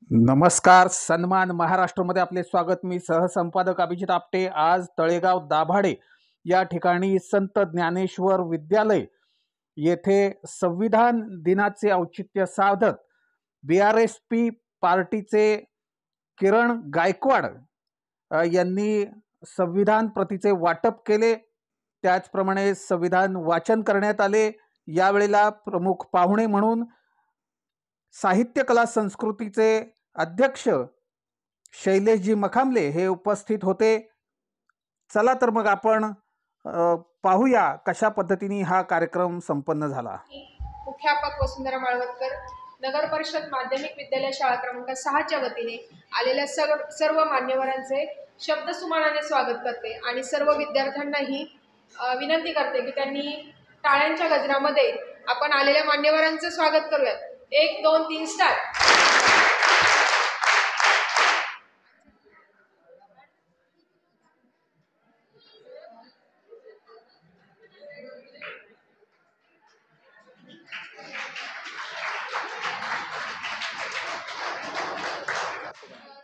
नमस्कार. सन्मान महाराष्ट्रामध्ये आपले स्वागत. मी सहसंपादक अभिजित आपटे. आज तळेगाव दाभाडे या ठिकाणी संत ज्ञानेश्वर विद्यालय येथे संविधान दिनाचे औचित्य साधत BRSP पार्टीचे किरण गायकवाड यांनी संविधान प्रतीचे वाटप केले. त्याचप्रमाणे संविधान वाचन करण्यात आले. यावेळेला प्रमुख पाहुणे म्हणून साहित्य कला संस्कृतीचे अध्यक्ष शैलेशजी मखामले हे उपस्थित होते. चला तर मग आपण पाहूया कशा पद्धतीने हा कार्यक्रम संपन्न झाला. मुख्याध्यापक वसुंधरा माळवतकर, नगर परिषद माध्यमिक विद्यालय शाळा क्रमांक 6 च्या वतीने आलेल्या सर्व मान्यवरांचे शब्दसुमनाने स्वागत करते आणि सर्व विद्यार्थ्यांनाही विनंती करते की त्यांनी टाळ्यांच्या गजरामध्ये आपण आलेल्या मान्यवरांचे स्वागत करूयात. 1 2 3 स्टार्ट.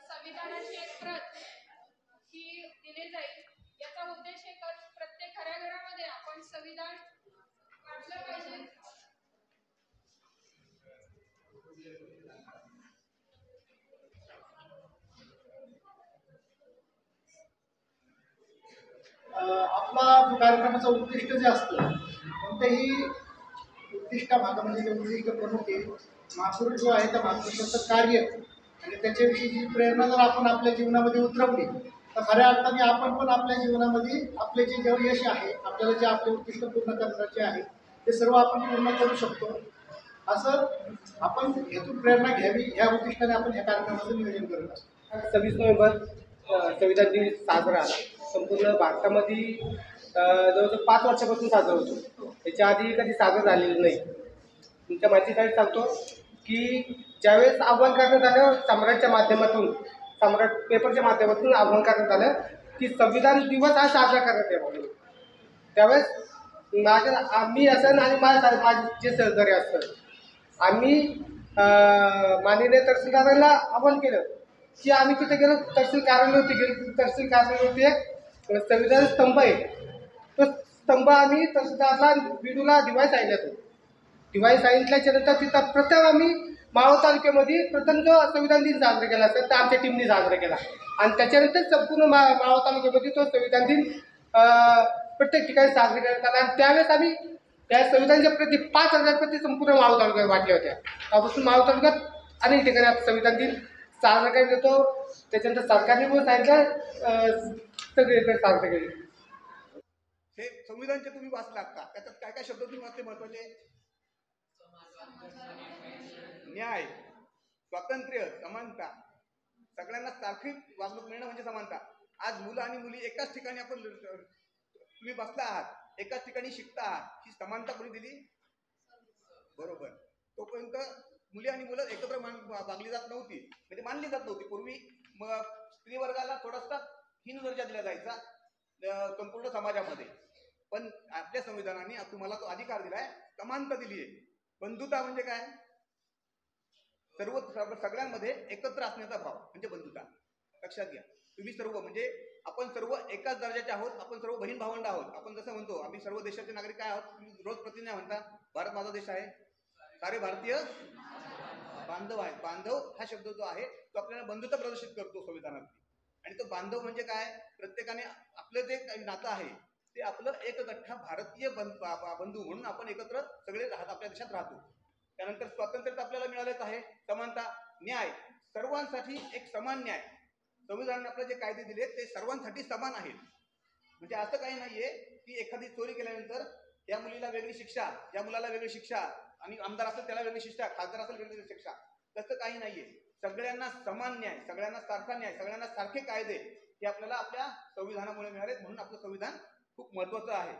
संविधानाची एक प्रत ही दिली जाईल. याचा उद्देश एकच, प्रत्येक घराघरामध्ये आपण संविधान वाचलं पाहिजे. आपला जो कार्यक्रमाचं उद्दिष्ट जे असतं कोणत्याही उद्दिष्टामागं म्हणजे ते उद्दिष्ट प्रमुख आहे. महापुरुष जो आहे त्या महापुरुषाचं कार्य आणि त्याच्याविषयी जी प्रेरणा जर आपण आपल्या जीवनामध्ये उतरवली तर खऱ्या अर्थाने आपण पण आपल्या जीवनामध्ये आपले जे जेव्हा यश आहे, आपल्याला जे आपले उद्दिष्ट पूर्ण करण्याचे आहे ते सर्व आपण पूर्ण करू शकतो. असं आपण यातून प्रेरणा घ्यावी या उद्दिष्टाने आपण ह्या कार्यक्रमाचं नियोजन करत असतो. 26 नोव्हेंबर संविधान दिन साजरा संपूर्ण भारतामध्ये जवळजवळ 5 वर्षापासून साजरा होतो. त्याच्या आधी कधी साजरा झालेलं नाही. तुमच्या माहितीसाठी सांगतो की ज्यावेळेस आव्हान करण्यात आलं सम्राटच्या माध्यमातून, सम्राट पेपरच्या माध्यमातून आव्हान करण्यात आलं की संविधान दिवस हा साजरा करण्यात यावा, त्यावेळेस आम्ही असं आणि माझे जे सहकारी असतं आम्ही माननीय तहसीलदारांना आव्हान केलं की आम्ही तिथे गेलो, तहसील कार्यालयावरती गेलो. तहसील कार्यालयावरती एक संविधान स्तंभ आहे. तो स्तंभ आम्ही तहसीलदारला बिडूला दिवाळी सांगितलं. दिवाळी सांगितल्याच्या नंतर तिथं प्रथम आम्ही मावळ तालुक्यामध्ये प्रथम जो संविधान दिन साजरा केला असेल तर आमच्या टीमने साजरा केला आणि त्याच्यानंतर संपूर्ण मावळ तालुक्यामध्ये तो संविधान दिन प्रत्येक ठिकाणी साजरा करण्यात आला. आणि त्यावेळेस आम्ही त्या संविधानाच्या प्रति 5,000 प्रति संपूर्ण मावळ तालुक्यात वाटल्या होत्या. त्यापासून मावळ तालुक्यात अनेक ठिकाणी आता संविधान दिन साजरा करण्यात येतो. त्याच्यानंतर सरकारने पण सांगितलं सगळीकडे साजरा केले. हे संविधानचे तुम्ही वाचलात का? त्याच्यात काय काय शब्द तुम्ही वाचले महत्वाचे? न्याय, स्वातंत्र्य, समानता, सगळ्यांना सारखी वागणूक मिळणं म्हणजे समानता. आज मुलं आणि मुली एकाच ठिकाणी आपण तुम्ही बसला आहात, एकाच ठिकाणी शिकता आहात, ही समानता कोणी दिली? बरोबर. तोपर्यंत मुली आणि मुलं एकत्र वागली जात नव्हती, म्हणजे मानली जात नव्हती. पूर्वी मग स्त्री वर्गाला थोडासा हीन दर्जा दिला जायचा संपूर्ण समाजामध्ये. पण आपल्या संविधानाने तुम्हाला तो अधिकार दिलाय, समानता दिली आहे. बंधुता म्हणजे काय? सगळ्यांमध्ये एकत्र असण्याचा भाव म्हणजे बंधुता. लक्षात घ्या. तुम्ही सर्व म्हणजे आपण सर्व एकाच दर्जाचे आहोत, आपण सर्व बहीण भावंड आहोत. आपण जसं म्हणतो आम्ही सर्व देशाचे नागरिक काय आहोत, तुम्ही रोज प्रतिज्ञा म्हणता भारत माझा देश आहे, सारे भारतीय बांधव आहेत. बांधव हा शब्द जो आहे तो आपल्याला बंधुता प्रदर्शित करतो संविधानात. आणि तो बांधव म्हणजे काय? प्रत्येकाने आपलं जे नातं आहे ते आपलं एक गठ्ठा भारतीय बंधू म्हणून आपण एकत्र सगळे आपल्या देशात राहतो. त्यानंतर स्वातंत्र्य आपल्याला मिळालेच आहे. समानता, न्याय, सर्वांसाठी एक समान न्याय. संविधानाने आपले जे कायदे दिले ते सर्वांसाठी समान आहेत. म्हणजे असं काही नाहीये की एखादी चोरी केल्यानंतर या मुलीला वेगळी शिक्षा, या मुलाला वेगळी शिक्षा, आणि आमदार असेल त्याला वेगळी शिक्षा, खासदार असेल वेगळी शिक्षा, तसं काही नाहीये. सगळ्यांना समान न्याय, सगळ्यांना सारखा न्याय, सगळ्यांना सारखे कायदे हे आपल्याला आपल्या संविधानामुळे मिळालेत. म्हणून आपलं संविधान खूप महत्वाचं आहे.